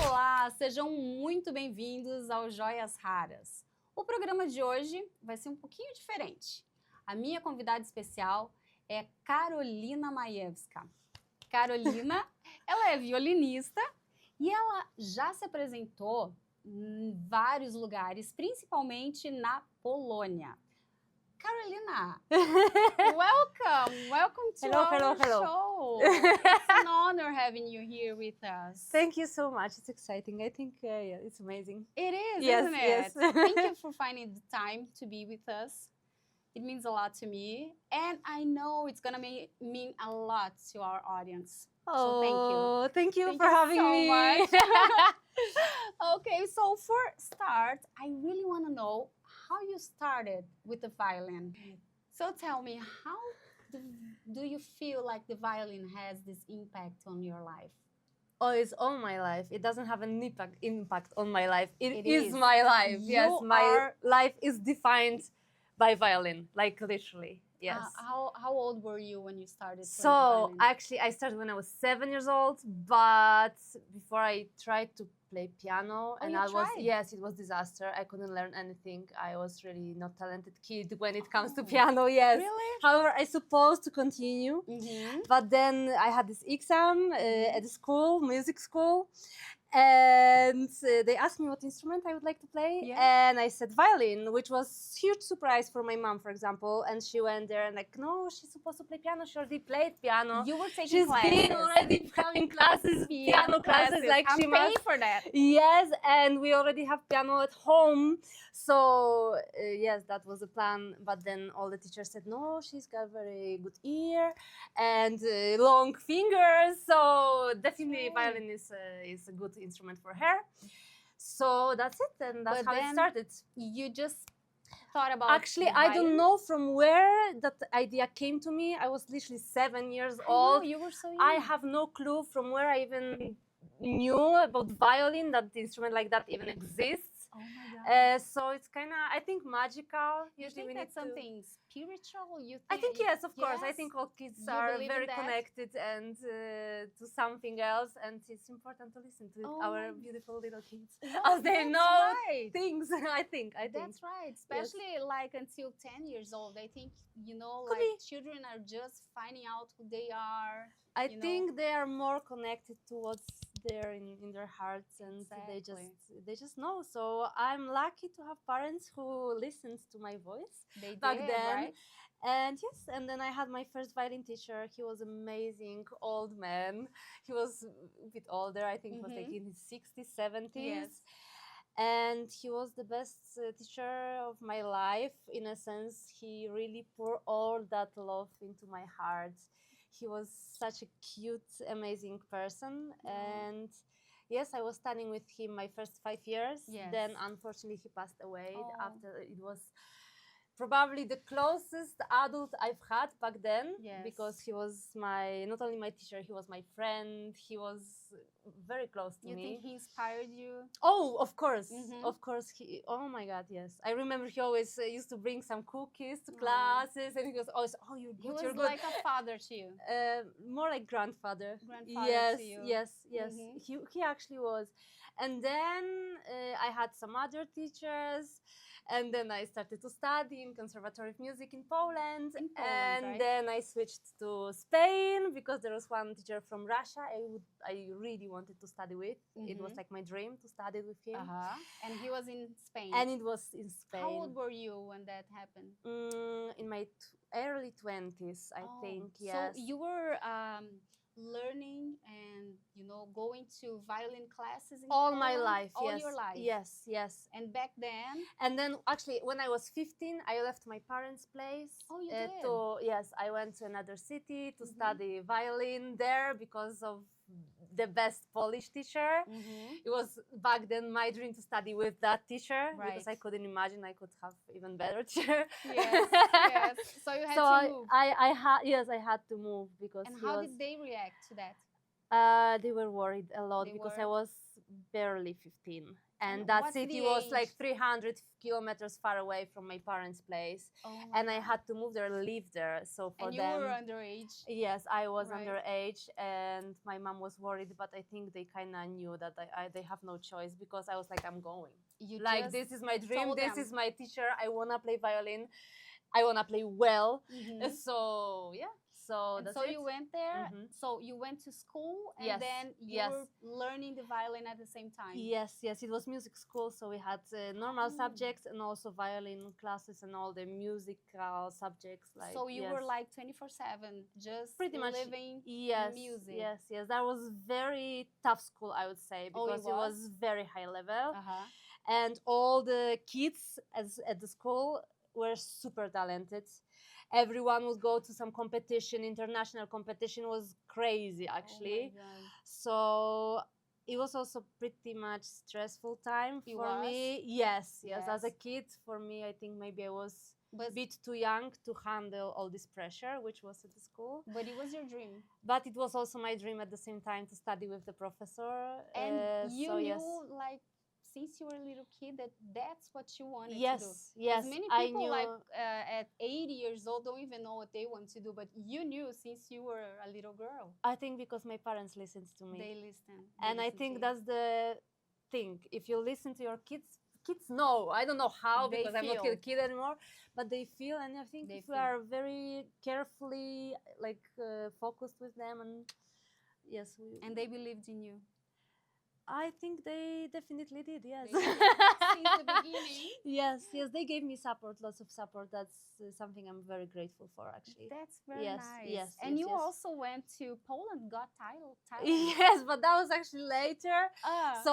Olá, sejam muito bem-vindos ao Joias Raras. O programa de hoje vai ser um pouquinho diferente. A minha convidada especial é Karolina Majewska. Karolina, ela é violinista e ela já se apresentou em vários lugares, principalmente na Polônia. Carolina, welcome to our show. It's an honor having you here with us. Thank you so much. It's exciting. I think it's amazing. It is, Yes, isn't it? yes. Thank you for finding the time to be with us. It means a lot to me, and I know it's gonna mean a lot to our audience. So thank you. Oh, thank you Thank for you having so me. much. Okay, so for start, I really want to know how you started with the violin. So tell me, how do you feel like the violin has this impact on your life? Oh, it's all my life. It doesn't have an impact on my life. It is. is my life. Yes, You my are- life is defined by violin, like literally. Yes. How old were you when you started playing the So violin? actually, I started when I was 7 years old, but before I tried to play piano, Oh, and you I was tried? yes, it was disaster. I couldn't learn anything. I was really not talented kid when it comes to Oh, piano. Yes. Really? However, I supposed to continue, Mm-hmm. but then I had this exam at the school, music school, and they asked me what instrument I would like to play, Yeah. and I said violin, which was huge surprise for my mom, for example. And she went there and like, no, she's supposed to play piano. She already played piano. You were taking She's classes. been already having classes, piano classes, like I'm she paying must. for that. Yes, and we already have piano at home. So yes, that was the plan. But then all the teachers said, no, she's got very good ear and long fingers. So definitely Right. violin is a good instrument for her. So that's it, and that's But how it then started. You just thought about Actually, the I violin? don't know from where that idea came to me. I was literally 7 years I know, old. you were so young. I have no clue from where I even knew about violin, that the instrument like that even exists. Oh my god. So it's kind of, I think, magical. You Usually think we that's need to. something spiritual? You I think yes, of course. I Yes? think all kids You are believe in very that? connected and to something else, and it's important to listen to Oh our my- beautiful little kids Yes, as they that's know right. things. I think. That's right. Especially like until 10 years old. I think, Could like be. children are just finding out who they are. I you know. think they are more connected to what's there in their hearts, and Exactly. they just know. So I'm lucky to have parents who listens to my voice They back did, then. right? And yes, and then I had my first violin teacher. He was amazing, old man. He was a bit older. I think he was like Mhm. in his 60s, 70s. Yes. And he was the best teacher of my life. In a sense, he really poured all that love into my heart. He was such a cute, amazing person. And yes, I was studying with him my first 5 years. Yes. Then unfortunately he passed away. Oh. After it was probably the closest adult I've had back then. Yes. Because he was not only my teacher, he was my friend. He was very close to You me. think he inspired you? Oh, of course, Mhm. of course. Oh my God, yes. I remember he always used to bring some cookies to Aw. classes, and he goes, "Oh, oh, you're He good, was you're good." like a father to you. More like grandfather. Grandfather yes, to you. yes, yes. Mhm. He actually was. And then I had some other teachers, and then I started to study in Conservatory of Music in Poland. In Poland, and right? then I switched to Spain because there was one teacher from Russia I really wanted to study with. It was Mhm. like my dream to study with him. And he was in Spain. And it was in Spain. How old were you when that happened? In my early 20s, I think, yes. So you were learning and going to violin classes in all my Poland? life, All yes. your life. Yes, yes. And back then? And then actually when I was 15, I left my parents' place. Oh, you did? Yes, I went to another city to Mhm. study violin there because of the best Polish teacher. Mhm. It was back then my dream to study with that teacher because I Right. couldn't imagine I could have even better teacher. Yes, yes. So you had So to move. I had to move because And he how was, did they react to that? they were worried a lot They because were? I was barely 15. And that What's city the was age? like 300 kilometers far away from my parents' place. Oh my And I God. had to move there, live there. So for And you them, were underage. yes, I was Right. underage, and my mom was worried, but I think they kind of knew that they have no choice, because I was like, I'm going. You Like, just this is my dream, told this them. is my teacher, I want to play violin, I want to play well. Mhm. So, yeah, so And that's so it. you went there. Mhm. So you went to school, and Yes, then you yes. were learning the violin at the same time. Yes, yes, it was music school, so we had normal Oh. subjects and also violin classes and all the musical subjects. Like, So you yes. were like 24/7, just Pretty much, living yes, music. yes, yes. That was very tough school, I would say, Oh, it because it was very high level, Uh-huh. and all the kids at the school were super talented. Everyone would go to some competition, international competition. Was crazy, actually. Oh my God. So it was also pretty much stressful time It for was? me. Yes, yes. As a Yes. kid, for me, I think maybe I was But a bit too young to handle all this pressure, which was at the school. it was your dream. But it was also my dream at the same time to study with the professor. And you so knew, yes. like, since you were a little kid, that that's what you wanted to do. Yes, yes. Many I people, knew. like, at 80 years old, don't even know what they want to do. But you knew since you were a little girl. I think because my parents listened to me. They listen. And I think that's the thing. If you listen to your kids, kids know. I don't know how, They because I'm not feel. a kid anymore, but they feel. And I think They if we feel. are very carefully focused with them, and yes, And they believed in you. I think they definitely did. Yes. They did. Since the beginning. Yes, yes, they gave me support, lots of support. That's something I'm very grateful for, actually. That's very Yes, nice. yes, And yes, you yes. also went to Poland, got Thailand. Yes, but that was actually later. Ah. So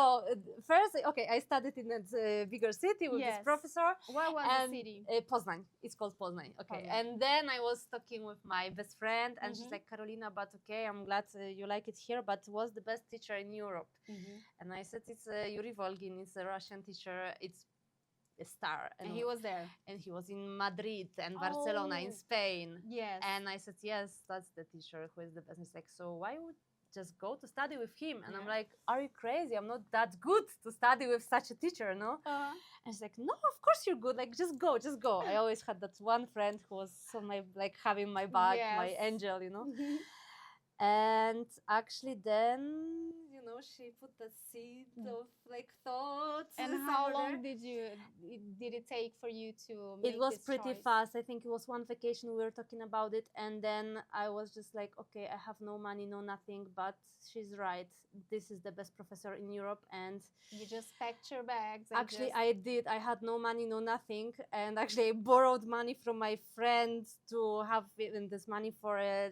first, okay, I studied in a bigger city with this Yes. professor. What was And the city? Poznań. It's called Poznań. Okay. Poznań. And then I was talking with my best friend, and she's Mhm. like, Karolina, but okay, I'm glad you like it here, but what's the best teacher in Europe? And I said, it's Yuri Volgin, it's a Russian teacher, it's a star. And he was there. And he was in Madrid and Barcelona in Oh. Spain. Yes. And I said, yes, that's the teacher who is the best. And he's like, so why would just go to study with him? And I'm Yeah. like, are you crazy? I'm not that good to study with such a teacher, no? Uh-huh. And she's like, no, of course you're good. Like, just go, just go. I always had that one friend who was so having my back, my Yes. angel, you know? And actually then, she put the seed of thoughts. And how over long there. did it take for you to make It was this pretty choice? fast. I think it was one vacation, we were talking about it, and then I was just like, okay, I have no money, no nothing, but she's right. This is the best professor in Europe. And You just packed your bags. And actually just... I did. I had no money, no nothing, and actually I borrowed money from my friends to have this money for a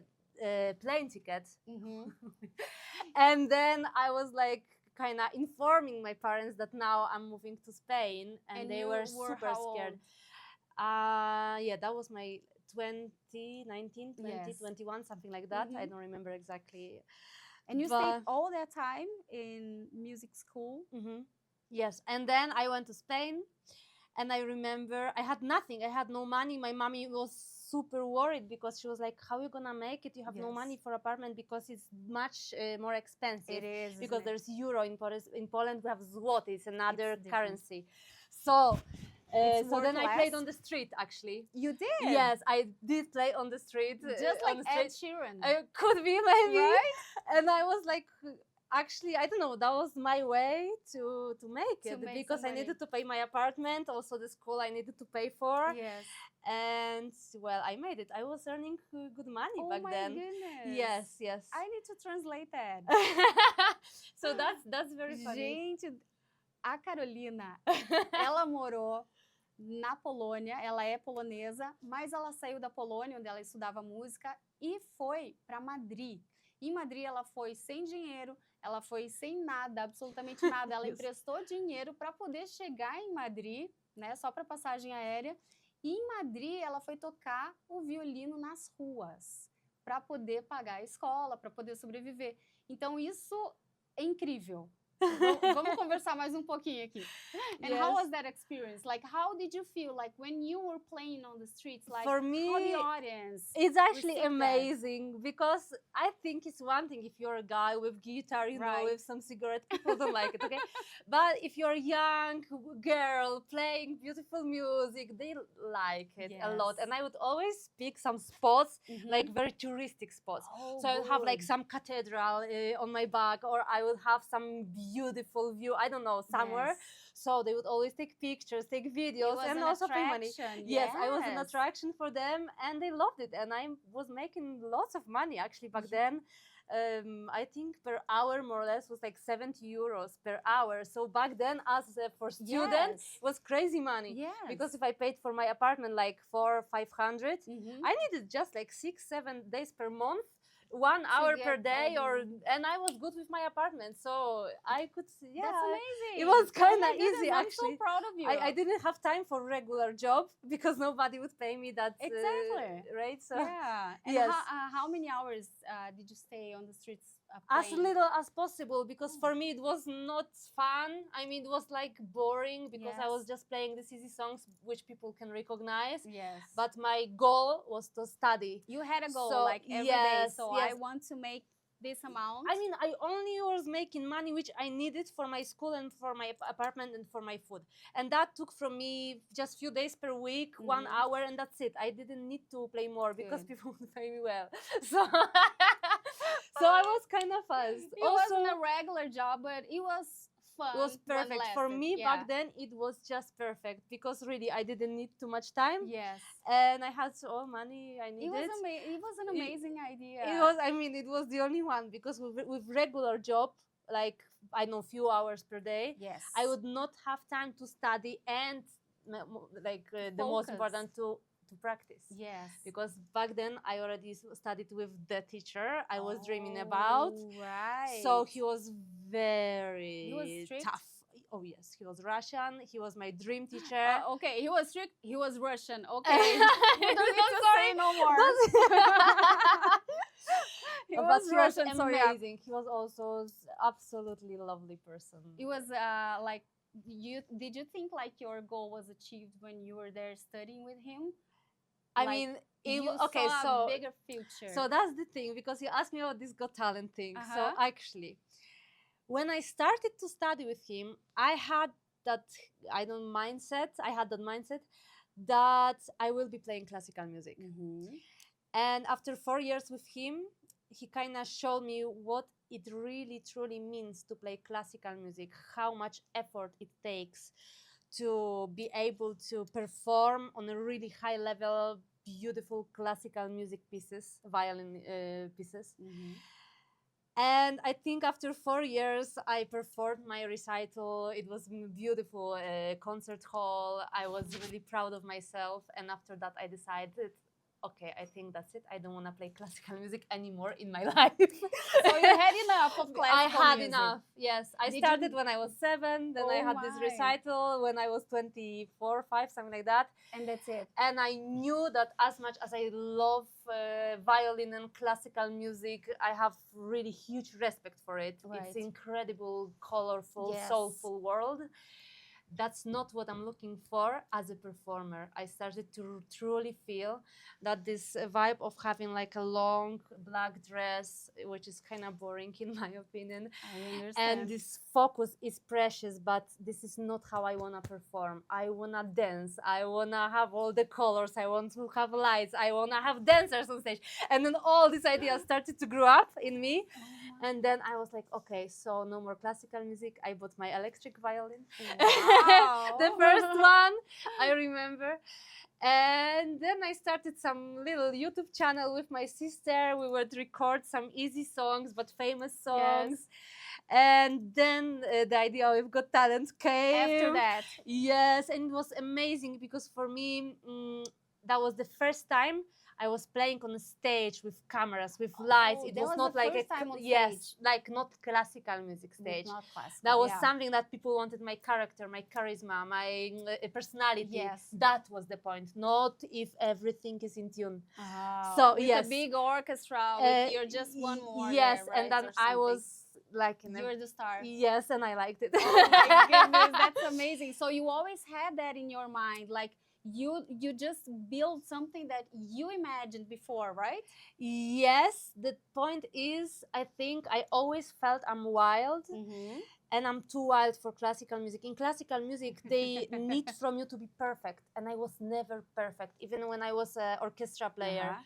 plane ticket. Mhm. And then I was like kind of informing my parents that now I'm moving to Spain, and they you were super how scared. old? Yeah, that was my 2019, Yes. 2021, something like that. I Mhm. don't remember exactly. And you But- stayed all that time in music school? Yes, and then I went to Spain, and I remember I had nothing. I had no money. My mommy was super worried because she was like, how are you gonna make it? You have no Yes. money for apartment, because it's much more expensive. is. Because there's euro in Poland, we have zloty, it's another It's different. currency. So It's so then I worth played less? on the street, actually. You did? Yes, I did play on the street. Just on like the Ed street. Sheeran. Could be, maybe. Right? And I was like, actually, I don't know, that was my way to make To it, make because some I needed money. to pay my apartment, also the school I needed to pay for. Yes. And well, I made it. I was earning good money Oh back my then. goodness. Yes, yes. I need to translate that. So that's very funny. Gente, a Carolina, ela morou na Polônia, ela é polonesa, mas ela saiu da Polônia, onde ela estudava música, e foi para Madrid. Em Madrid, ela foi sem dinheiro, ela foi sem nada, absolutamente nada. Ela Isso. emprestou dinheiro para poder chegar em Madrid, né, só para passagem aérea. E em Madrid, ela foi tocar o violino nas ruas, para poder pagar a escola, para poder sobreviver. Então, isso é incrível. Vamos conversar mais um pouquinho aqui. And how was that experience? Like, how did you feel like when you were playing on the streets? Like, for me, how the audience? It's actually received amazing because I think it's one thing if you're a guy with guitar, you know, with some cigarette, people don't like it, okay? But if you're a young girl playing beautiful music, they like it a lot. And I would always pick some spots, like very touristic spots. So I would have like some cathedral on my back, or I would have some beautiful view, I don't know, somewhere. So they would always take pictures, take videos, and also pay money. Yes, I was an attraction for them, and they loved it. And I was making lots of money actually back then. I think per hour more or less was like 70 euros per hour. So back then, as for students, was crazy money. Because if I paid for my apartment like 400 or 500, I needed just like 6-7 days per month. 1 hour per day, and I was good with my apartment, so I could. That's amazing. It was kind of easy actually. I'm so proud of you. I didn't have time for regular job because nobody would pay me that right. So And how many hours did you stay on the streets? As little as possible, because for me it was not fun. I mean, it was like boring because I was just playing these easy songs which people can recognize. But my goal was to study. You had a goal, like every day. So I want to make this amount. I mean, I only was making money which I needed for my school and for my apartment and for my food. And that took from me just few days per week, 1 hour, and that's it. I didn't need to play more because people would pay me well. So I was kind of fast. It wasn't a regular job, but it was fun. It was perfect. For me back then, it was just perfect because really I didn't need too much time. And I had all money I needed. It was an amazing idea. It was, I mean, it was the only one because with regular job, like, I know, few hours per day, I would not have time to study and like the most important to practice. Because back then I already studied with the teacher I was dreaming about. So he was very tough. Oh yes, he was Russian. He was my dream teacher. Okay, he was strict. He was Russian. Okay, we don't need to say no more. He was Russian. Amazing. He was also absolutely lovely person. It was like did you think like your goal was achieved when you were there studying with him? I mean, okay, so a bigger future. So that's the thing, because you asked me about this Got Talent thing. So actually, when I started to study with him, I had that mindset that I will be playing classical music. And after 4 years with him, he kind of showed me what it really truly means to play classical music, how much effort it takes to be able to perform on a really high level, beautiful classical music pieces, violin pieces. And I think after 4 years, I performed my recital. It was beautiful concert hall. I was really proud of myself. And after that, I decided, okay, I think that's it. I don't want to play classical music anymore in my life. So you had enough of classical music? I had enough, yes. I started when I was 7, then I had this recital when I was 24, 5, something like that. And that's it. And I knew that as much as I love violin and classical music, I have really huge respect for it. It's incredible, colorful, soulful world. That's not what I'm looking for as a performer. I started to truly feel that this vibe of having like a long black dress, which is kind of boring in my opinion, I understand. and this focus is precious, but this is not how I want to perform. I want to dance. I want to have all the colors. I want to have lights. I want to have dancers on stage. And then all these ideas started to grow up in me. And then I was like, okay, so no more classical music. I bought my electric violin. Wow. The first one, I remember. And then I started some little YouTube channel with my sister. We would record some easy songs, but famous songs. And then the idea of Got Talent came. After that. Yes, and it was amazing because for me, that was the first time I was playing on a stage with cameras, with lights. It was not like like not classical music stage. Not classical, that was something that people wanted, my character, my charisma, my personality. That was the point, not if everything is in tune. So with a big orchestra, with you're just one more. Yes, there, right? And then I was like You're the star. Yes, and I liked it. Oh my goodness, that's amazing. So you always had that in your mind, like you just build something that you imagined before, right? Yes, the point is, I think I always felt I'm wild. And I'm too wild for classical music. In classical music, they need from you to be perfect, and I was never perfect. Even when I was an orchestra player,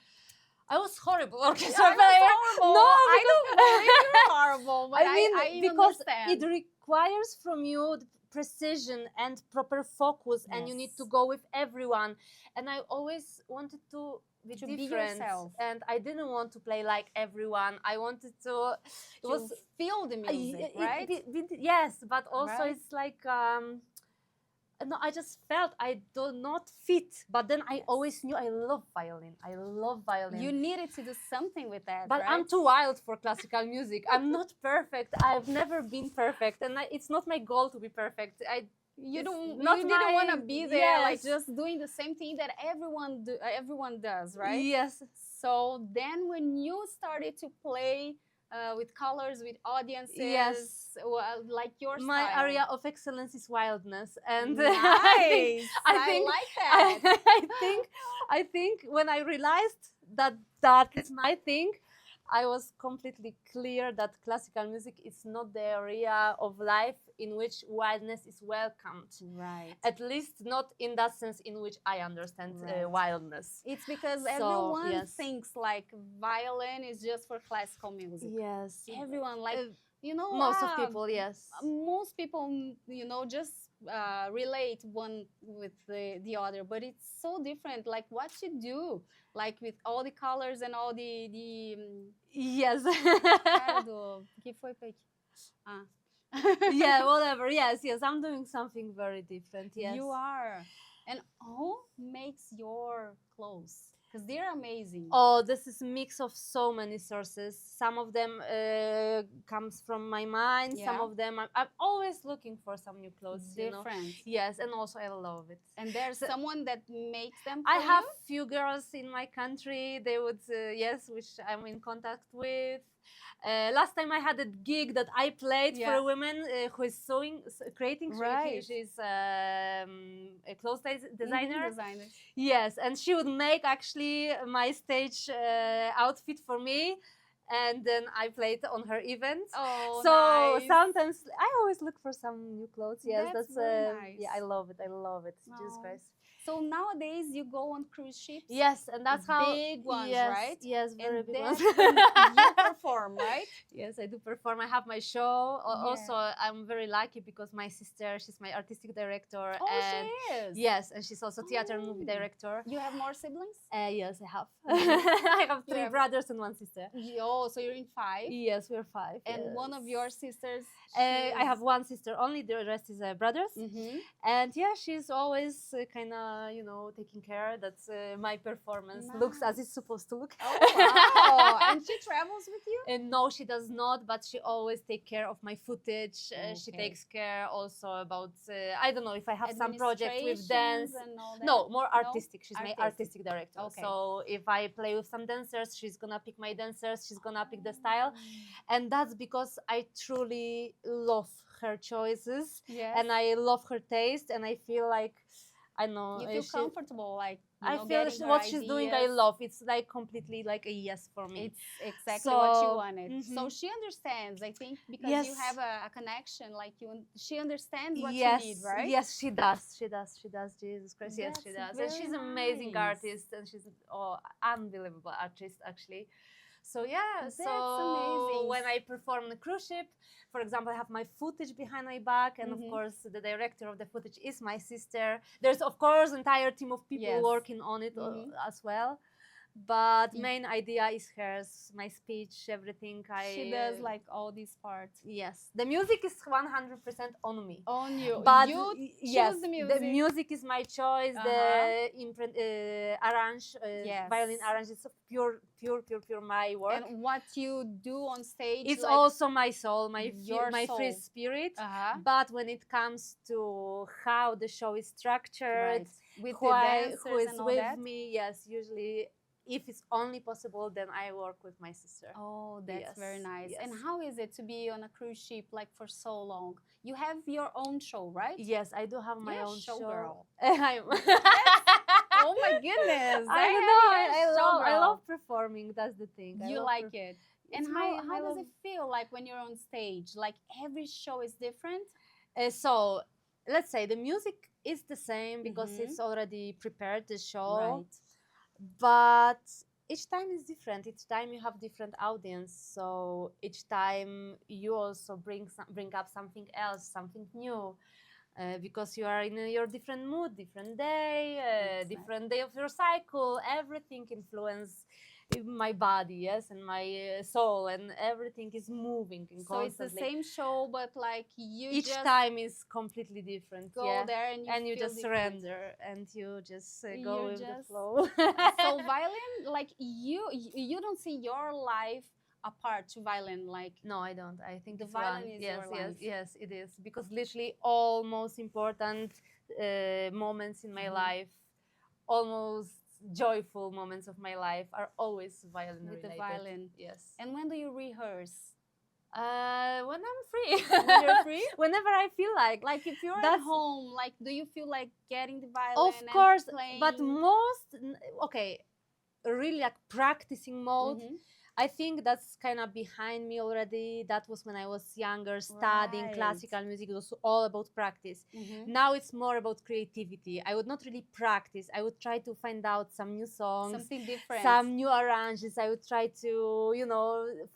I was horrible orchestra player. Horrible. No, I don't believe you're horrible. But I mean, because understand. it requires from you the precision and proper focus, and you need to go with everyone. And I always wanted to be different, be yourself. And I didn't want to play like everyone. I wanted to feel the music, right? Yes, but also it's like no, I just felt I do not fit. But then I always knew I love violin. I love violin. You needed to do something with that, but right? I'm too wild for classical music. I'm not perfect. I've never been perfect, and it's not my goal to be perfect. You didn't want to be there, like just doing the same thing that everyone does, right? Yes. So then when you started to play with colors, with audiences, like your my style. area of excellence is wildness, and nice. I like that. I think when I realized that is my thing, I was completely clear that classical music is not the area of life in which wildness is welcomed. Right. At least not in that sense in which I understand wildness. It's because everyone thinks like violin is just for classical music. Yes. Everyone, like, most of people, yes. Most people, just relate one with the other, but it's so different. Like what you do, like with all the colors and all the yes. Que foi, Peque? Yeah, whatever. Yes, I'm doing something very different. Yes, you are. And who makes your clothes? Because they're amazing. Oh, this is a mix of so many sources. Some of them comes from my mind. Some of them I'm always looking for some new clothes. Different. Yes, and also I love it. And there's someone that makes them for I have you? few girls in my country. They would which I'm in contact with. Last time I had a gig that I played for a woman who is creating. Right. She's a clothes designer. Designer. Yes, and she would make actually my stage outfit for me. And then I played on her events. Oh, so nice. Sometimes I always look for some new clothes. Yes, that's very nice. Yeah, I love it. I love it. Jesus Christ. So nowadays you go on cruise ships. Yes, and that's how big ones, yes, right? Yes, very big ones. You perform, right? Yes, I do perform. I have my show. Also, I'm very lucky because my sister, she's my artistic director. Oh, and she is. Yes, and she's also theater and movie director. You have more siblings? Yes, I have. I have three brothers and one sister. Oh, so you're in 5? Yes, we're 5. And one of your sisters? I have one sister only. The rest is brothers. And yeah, she's always kind of taking care that my performance looks as it's supposed to look. Oh wow! And she travels with you? And no, she does not, but she always takes care of my footage. She takes care also about I don't know if I have some project with dance. And all that? No, more artistic. She's my artistic director. Okay. So if I play with some dancers, she's gonna pick my dancers. She's gonna pick the style, and that's because I truly love her choices and I love her taste, and I feel like I know you feel comfortable, like I feel what she's doing. I love. It's like completely like a yes for me. It's exactly what you wanted. So she understands. I think because you have a connection, like she understands what you need, right? Yes, she does. She does. Jesus Christ, yes, she does. And she's an amazing artist, and she's unbelievable artist actually. So yeah, that's amazing. amazing. When I perform on a cruise ship, for example, I have my footage behind my back, and of course, the director of the footage is my sister. There's of course entire team of people working on it as well. But main idea is hers, my speech, everything. She does like all these parts. Yes, the music is 100% on me. On you, but you yes, choose the music. The music is my choice. The violin arrange is pure my work. And what you do on stage, it's like also my soul, my soul. free spirit. But when it comes to how the show is structured, with who the dancers who is and all with that? me, yes, usually if it's only possible, then I work with my sister. Oh, that's Yes, very nice. yes. And how is it to be on a cruise ship like for so long? You have your own show, right? Yes, I do have my You're a own show. showgirl. I'm Oh my goodness! I don't know. I showgirl. love performing. That's the thing. I You love like it. And It's how my does love. it feel like when you're on stage? Like every show is different? So let's say the music is the same because Mhm. it's already prepared, the show. Right. But each time is different. Each time you have different audience. So each time you also bring up something else, something new. Because you are in your different mood, different day, Exactly. different day of your cycle. Everything influences my body, yes, and my soul, and everything is moving and So it's the constantly. same show, but like you Each just time is completely different. go Yeah. there and you feel just different. surrender and you just You go with the just- flow. So violin, like you don't see your life apart to violin, like No, I don't. I think The it's violin one. is Yes, your yes, life. yes, it is. Because literally all most important moments in my Mhm. life, almost joyful moments of my life are always violin with the related. violin. Yes. And when do you rehearse? When I'm free. When you're free? Whenever I feel like. Like if you're at That's- home, like do you feel like getting the violin Of course, and playing? but okay, really like practicing mode. Mhm. I think that's kind of behind me already. That was when I was younger, studying Right. classical music. It was all about practice. Mhm. Now it's more about creativity. I would not really practice. I would try to find out some new songs, Something different. some new arrangements. I would try to,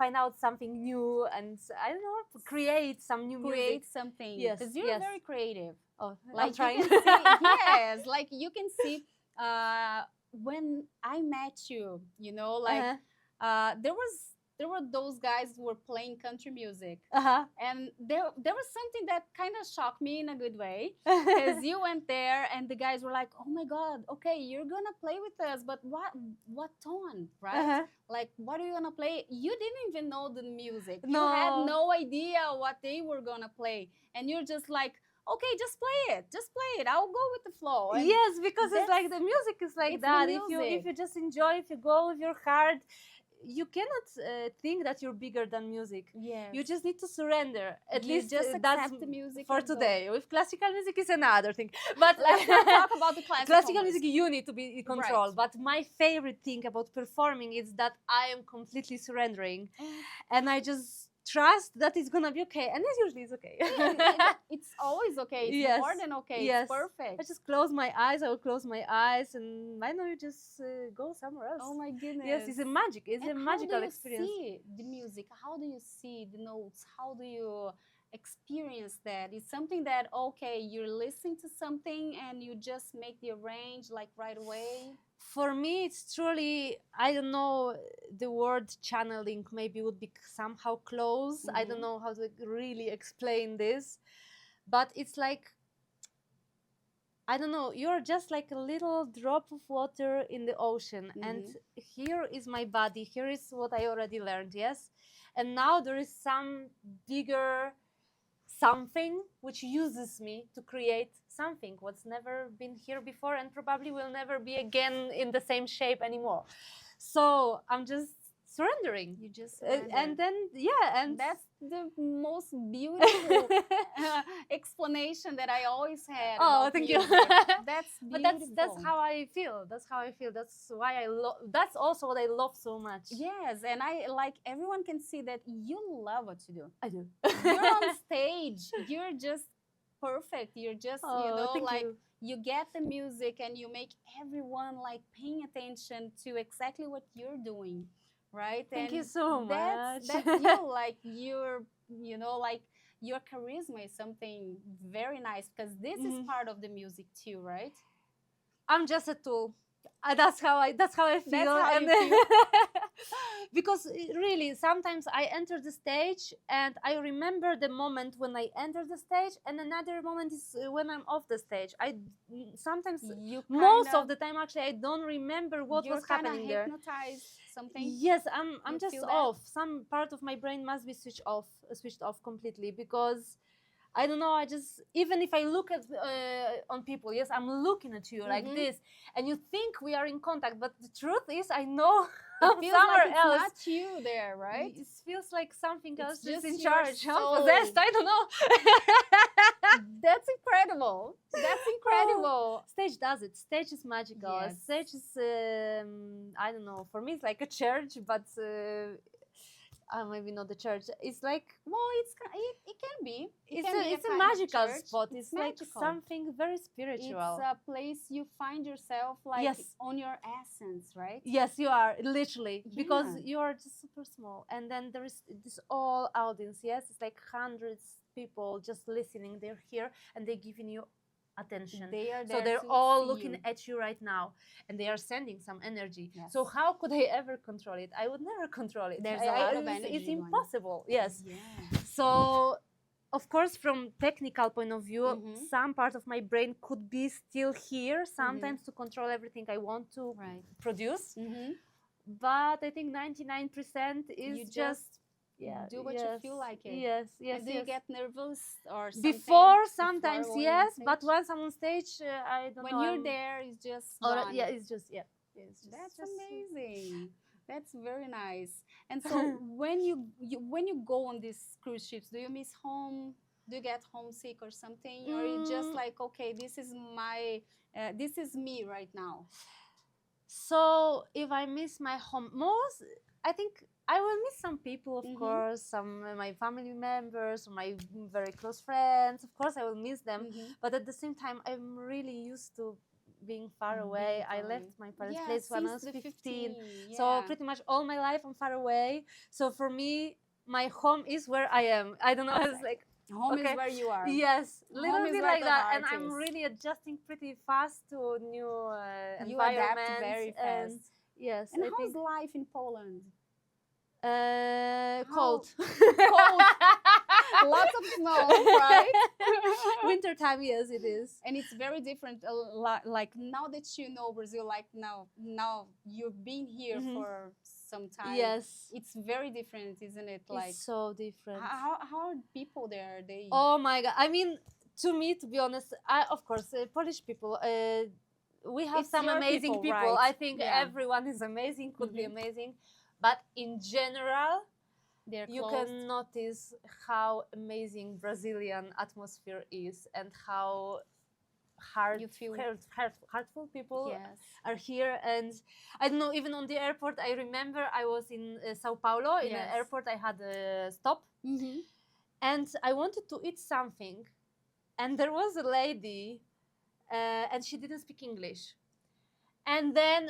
find out something new and, I don't know, create some new create music. something. Yes, Because you're yes. very creative. Oh, Like I'm trying. you can see, yes, like you can see when I met you, like Uh-huh. there were those guys who were playing country music, Uh-huh. and there was something that kind of shocked me in a good way, because you went there and the guys were like, oh my god, okay, you're gonna play with us, but what tone, right? Uh-huh. Like what are you gonna play? You didn't even know the music. You No. had no idea what they were gonna play, and you're just like, okay, just play it, I'll go with the flow. And Yes, because it's like that's- the music is like it's the that. If music. you just enjoy, if you go with your heart, you cannot think that you're bigger than music. yes. You just need to surrender. At You least just that's accept the music for and go. today. With classical music is another thing. But Let's not talk about the classical music. music, you need to be in control. Right. But my favorite thing about performing is that I am completely surrendering, and I just trust that it's gonna be okay. And as usually, it's okay. It's always okay. It's Yes, more than okay. yes. It's perfect. I just close my eyes. I will close my eyes, and I know you just go somewhere else. Oh my goodness. Yes, it's a magic. It's a And magical how do you experience. see the music? How do you see the notes? How do you experience that? It's something that, okay, you're listening to something and you just make the arrange like right away. For me, it's truly, I don't know, the word channeling maybe would be somehow close. I don't Mhm. know how to really explain this, but it's like, I don't know, you're just like a little drop of water in the ocean. And here is my body, here is what I already learned, yes? And now there is some bigger something which uses me to create something what's never been here before and probably will never be again in the same shape anymore. So I'm just surrendering. You just And then, yeah, and that's the most beautiful explanation that I always had. Oh, about thank you. music. That's But beautiful. that's how I feel. That's how I feel. That's why I love. That's also what I love so much. Yes, and I like everyone can see that you love what you do. I do. You're on stage. You're just perfect. You're just Thank like you. you get the music and you make everyone like paying attention to exactly what you're doing, right? Thank and you so much. That's you. Like like your charisma is something very nice because this is Mhm. part of the music too, right? I'm just a tool. That's how I feel. how and you feel. Because really, sometimes I enter the stage and I remember the moment when I enter the stage, and another moment is when I'm off the stage. Sometimes, You most of the time, actually, I don't remember what you're was happening there. hypnotized something. Yes, I'm You just feel that? off. Some part of my brain must be switched off completely because I don't know. I just, even if I look at on people, yes, I'm looking at you like this, and you think we are in contact, but the truth is, I know It feels somewhere like it's else. not you there, right? It feels like something else is just in your charge. I'm soul. possessed. I don't know. That's incredible. That's incredible. Stage does it. Stage is magical. Yes. Stage is, I don't know. For me, it's like a church, but maybe not the church. It's like, Well, it can be. it's can be a kind of magical church. spot. It's like magical. something very spiritual. It's a place you find yourself like Yes. on your essence, right? Yes, you are literally, because Yeah. you are just super small, and then there is this all audience. Yes, it's like hundreds people just listening. They're here and they're giving you attention. They are So there they're to all see looking you. at you right now, and they are sending some energy. Yes. So how could I ever control it? I would never control it. There's a lot of it's energy going. impossible. Yes. Yeah. So, of course, from technical point of view, Mhm. some part of my brain could be still here sometimes to control everything I want to Right. produce. Mm-hmm. But I think 99% is You just yeah, do what you feel like it. Yes, yes, And do you yes. get nervous or something? Before sometimes going on yes, but stage? once I'm on stage, I don't When know. you're I'm- there, it's just or, gone. yeah, it's just yeah. It's just, That's just, amazing. That's very nice. And so when you go on these cruise ships, do you miss home? Do you get homesick or something, or you just Mm. like, okay, this is my, this is me right now? So if I miss my home, I think I will miss some people, of Mhm. course, some my family members, or my very close friends. Of course, I will miss them. Mhm. But at the same time, I'm really used to being far away. Being I far left away. my parents' Yeah, place when I since was the 15. 15, So yeah. pretty much all my life, I'm far away. So for me, my home is where I am. I don't know. It's like Home okay. is where you are. yes, Home little is bit where like the that, and heart I'm is. really adjusting pretty fast to new You adapt environments. very And fast. yes, And I how's think life in Poland? cold. Cold. Lots of snow, right? Winter time, yes, it is. And it's very different. Like now that you know Brazil, like now you've been here Mhm. for some time. Yes, It's very different, isn't it? Like it's so different. how are people there? They Oh my god! I mean, to me, to be honest, of course, Polish people. We have It's some your amazing people, people. right? I think Yeah. everyone is amazing. Could be Mhm. amazing, but in general, they're you closed. can notice how amazing Brazilian atmosphere is and how You feel heartful people yes. are here. And I don't know, even on the airport, I remember I was in Sao Paulo. In Yes. the airport, I had a stop, Mm-hmm. and I wanted to eat something, and there was a lady, and she didn't speak English. And then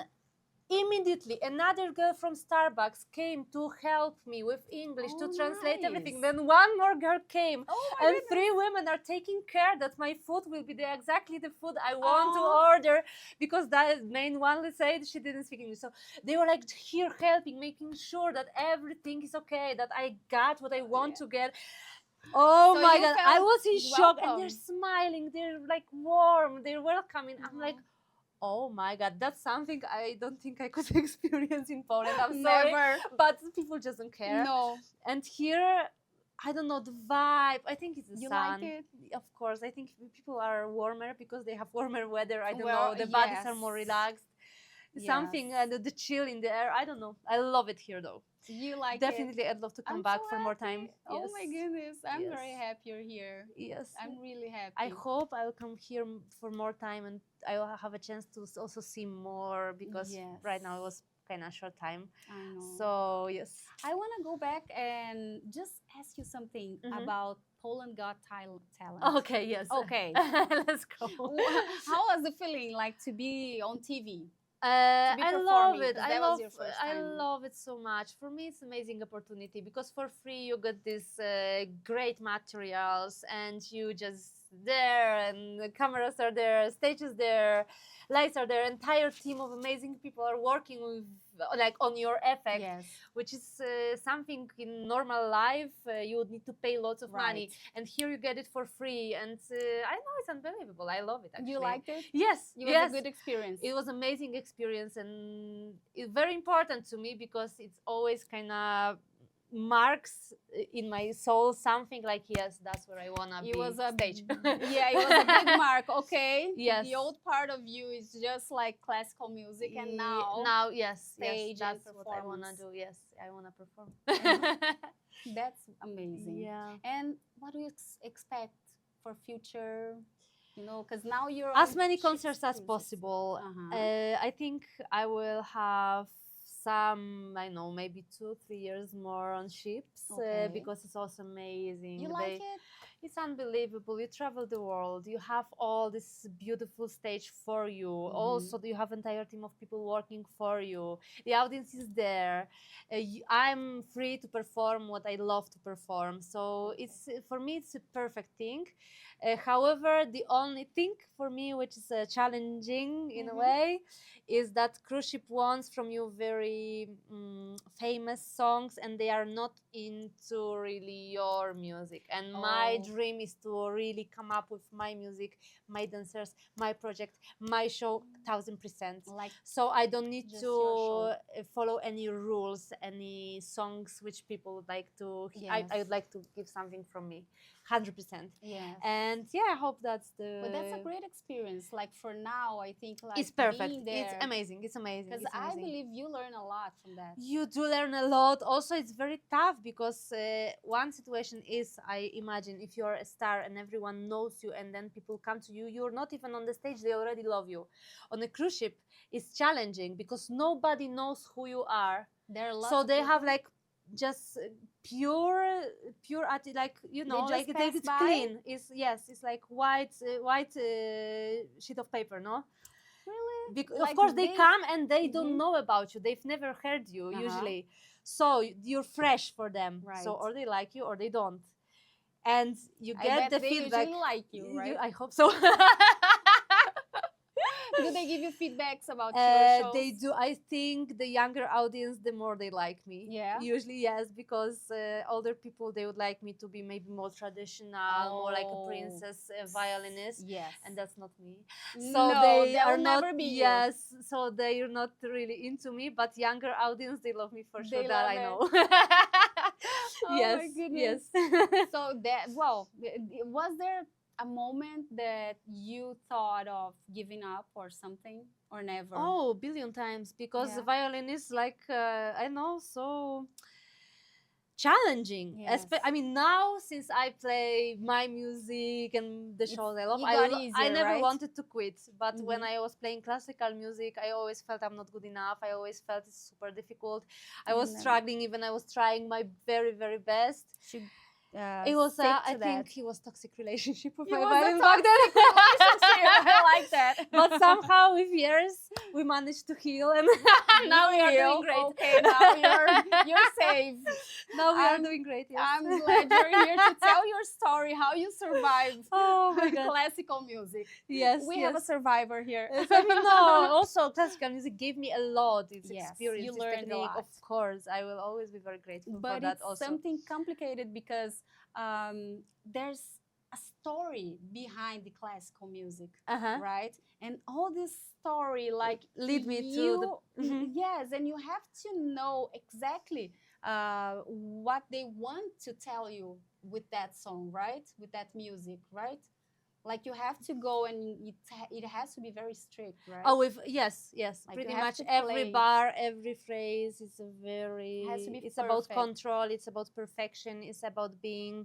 immediately another girl from Starbucks came to help me with English to Oh, translate everything. nice. Then one more girl came, Oh my and goodness. 3 women are taking care that my food will be exactly the food I want to Oh. order, because that main one, let's say, she didn't speak English. So they were like here helping, making sure that everything is okay, that I got what I want to get. Oh So my you god, I felt was in shock, and they're welcome. smiling, they're like warm, they're welcoming. I'm like, Mhm. oh my god, that's something I don't think I could experience in Poland. I'm sorry, Never. but people just don't care. No. And here, I don't know, the vibe, I think it's the You sun. like it? Of course, I think people are warmer because they have warmer weather. I don't Well, know, the bodies are more yes. relaxed. Something, Yes. the chill in the air. I don't know. I love it here though. You like it? Definitely, I'd love to come I'm back so for more happy. time. Oh my goodness, I'm very Yes. happy you're here. Yes. I'm really happy. I hope I'll come here for more time, and I will have a chance to also see more, because right now it was kind of short time. I know. So yes. I want to go back and just ask you something Mhm. about Poland Got Talent. Okay. Yes. Okay. Let's go. How was the feeling like to be on TV? I love performing, it. 'cause I that was love. your first I time. love it so much. For me, it's an amazing opportunity, because for free you get this great materials, and you just there, and the cameras are there, stages there, lights are there. Entire team of amazing people are working with, like, on your effect, Yes. which is something in normal life you would need to pay lots of money, and here you get it for free. And I know it's unbelievable. I love it. Actually, You liked it? Yes. It was yes. a good experience. It was amazing experience, and it's very important to me, because it's always kind of marks in my soul something like, yes, that's where I wanna be. It was a stage. Yeah, it was a big mark. Okay. Yes. The old part of you is just like classical music, and now yes, stage that's and what I wanna performance. do. Yes, I wanna perform. That's amazing. Yeah. And what do you expect for future? You know, because now you're As on many ships concerts as cruises. possible. Uh-huh. I think I will have some, I know, maybe 2-3 years more on ships, Okay. because it's also amazing. You like it? It's unbelievable. You travel the world. You have all this beautiful stage for you. Also, you have entire team of people working for you. The audience is there. I'm free to perform what I love to perform. So it's, for me, it's a perfect thing. However, the only thing for me which is challenging in a way is that cruise ship wants from you very famous songs, and they are not into really your music. And my dream is to really come up with my music, my dancers, my project, my show, 1000%. Like, so I don't need just to your follow any rules, any songs which people would like to. Yes. I would like to give something from me, 100%. yes. And yeah, I hope that's the. But that's a great experience. Like, for now, I think like It's perfect. being there, It's amazing. It's amazing. because It's I amazing. believe you learn a lot from that. You do learn a lot. Also, it's very tough because one situation is, I imagine, if you're a star and everyone knows you, and then people come to you, you're not even on the stage, they already love you. On a cruise ship, it's challenging because nobody knows who you are. There are lots So of they have people- like just pure like, you know, just like pass it's by? clean. It's like white sheet of paper, no? Really? Of Like, course they they- come and they Mhm. don't know about you. They've never heard you Uh-huh. usually, so you're fresh for them. Right. So or they like you or they don't, and you I get bet the they feedback. usually like you, right? I hope so. Do they give you feedbacks about your shows? They do. I think the younger audience, the more they like me. Yeah? Usually, yes, because older people, they would like me to be maybe more traditional, more like a princess violinist. Yes. And that's not me. No, they that are will not. never be you. Yes, so they are not really into me. But younger audience, they love me for sure. They That love I it. know. Oh yes. my goodness. Yes. So that, well, was there a moment that you thought of giving up or something, or never? Oh, billion times, because Yeah. the violin is like, I know, so challenging. Yes. I mean, now since I play my music and the shows I love, it got I easier, never right? wanted to quit. But when Mhm. I was playing classical music, I always felt I'm not good enough. I always felt it's super difficult. I was No. struggling, even I was trying my very, very best. Should, It was, stick I to think, that. it was toxic relationship with It my was a violin back then. relationship. I like that. But somehow, with years, we managed to heal, and now we are doing great. Okay, now you're safe. Now we are I'm- doing great. Yes. I'm glad you're here to tell your story, how you survived Oh my god. classical music. Yes. We yes. have a survivor here. I mean, no, also classical music gave me a lot. It's Yes, experience, you it's learned a technique. lot. Of course, I will always be very grateful for But that. it's Also, something complicated because there's a story behind the classical music, right? And all this story, like, lead me to the. Mhm. Yes, and you have to know exactly what they want to tell you with that song, right? With that music, right? Like, you have to go, and it has to be very strict, right? Oh, yes, Like, pretty you have much to every play. bar, every phrase is a very. It has to be It's about perfect. control. It's about perfection. It's about being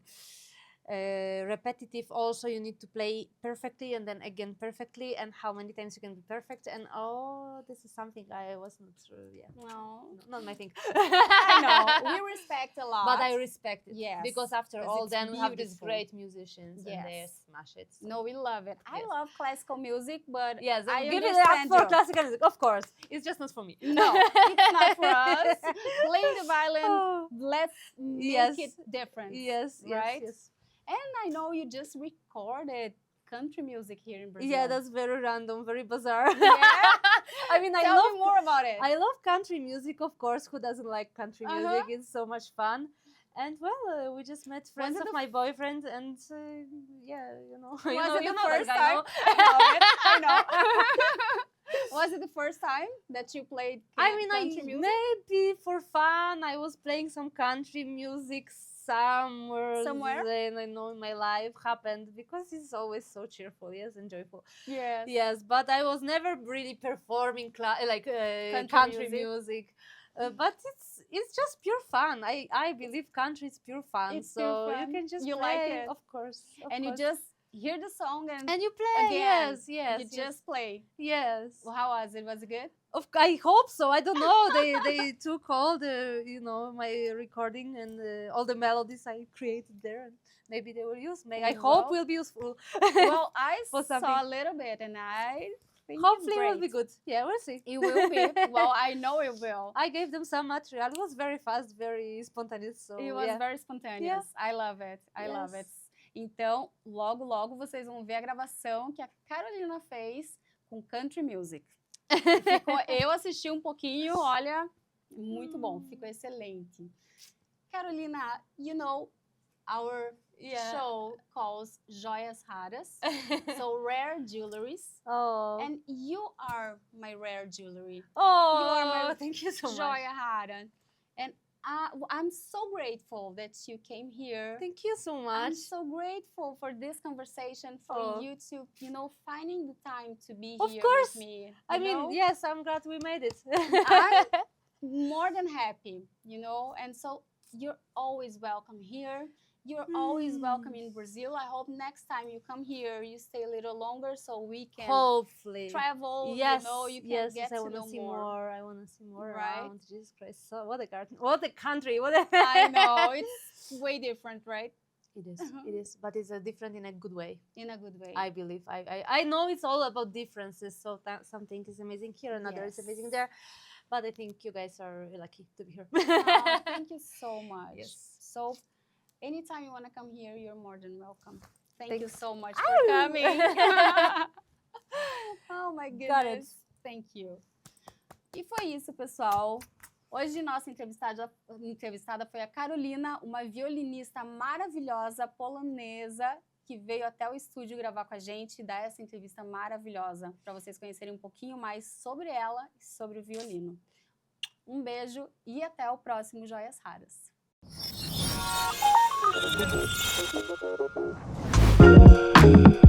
repetitive. Also, you need to play perfectly and then again perfectly, and how many times you can be perfect. And this is something I wasn't. Yeah, No, not my thing. I know. We respect a lot. But I respect it. Yes, Because after 'cause all, it's then we have these beautiful. great musicians and they Yes. smash it. So. No, we love it. I Yes. love classical music, but Yes, I give it up understand for you. classical music, of course. It's just not for me. No, it's not for us. Playing the violin, Oh, let's make Yes. it different. yes, right? yes. And I know you just recorded country music here in Brazil. Yeah, that's very random, very bizarre. Yeah? I mean, I Tell love me more about it. I love country music, of course. Who doesn't like country music? It's so much fun. And well, we just met friends it of the my boyfriend, and yeah, you know, Was it you the know that first guy, time? no? I know it. I know. Was it the first time that you played country music? Maybe for fun, I was playing some country music somewhere. Then I know in my life happened because it's always so cheerful, yes, and joyful. Yes, but I was never really performing country music. But it's just pure fun. I believe country is pure fun. It's pure fun. You can just play, like it, of course. You just hear the song and you play again. Yes, just play. Yes. Well, how was it? Was it good? I hope so. I don't know. They took all the my recording and all the melodies I created there, and maybe they will use me. I hope will be useful. Well, I saw a little bit, and I think hopefully it will be good. Yeah, we'll see. It will be. Well, I know it will. I gave them some material. It was very fast, very spontaneous. So it was very spontaneous. I love it. I love it. Então, logo, logo vocês vão ver a gravação que a Karolina fez com country music. Eu assisti um pouquinho, olha, muito bom, ficou excelente. Karolina, you know, our show calls Joias Raras, so rare jewelries. Oh. And you are my rare jewelry. Oh, you are my thank you so much. Joia Rara. And I'm so grateful that you came here. Thank you so much. I'm so grateful for this conversation, for you to, finding the time to be here with me. I mean, yes, I'm glad we made it. I'm more than happy, and so you're always welcome here. You're always welcome in Brazil. I hope next time you come here, you stay a little longer so we can hopefully travel. Yes, you can get I want to see more. I want to see more around. Jesus Christ! So what a garden! What a country! I know, it's way different, right? It is. It is, but it's different in a good way. In a good way, I believe. I know it's all about differences. So something is amazing here, another is amazing there. But I think you guys are lucky to be here. Oh, thank you so much. Yes. So. Anytime you want to come here, you're more than welcome. Thank you so much for coming. Oh my goodness. Thank you. E foi isso, pessoal. Hoje nossa entrevistada foi a Karolina, uma violinista maravilhosa, polonesa, que veio até o estúdio gravar com a gente e dar essa entrevista maravilhosa, para vocês conhecerem um pouquinho mais sobre ela e sobre o violino. Um beijo e até o próximo Joias Raras. Thank you.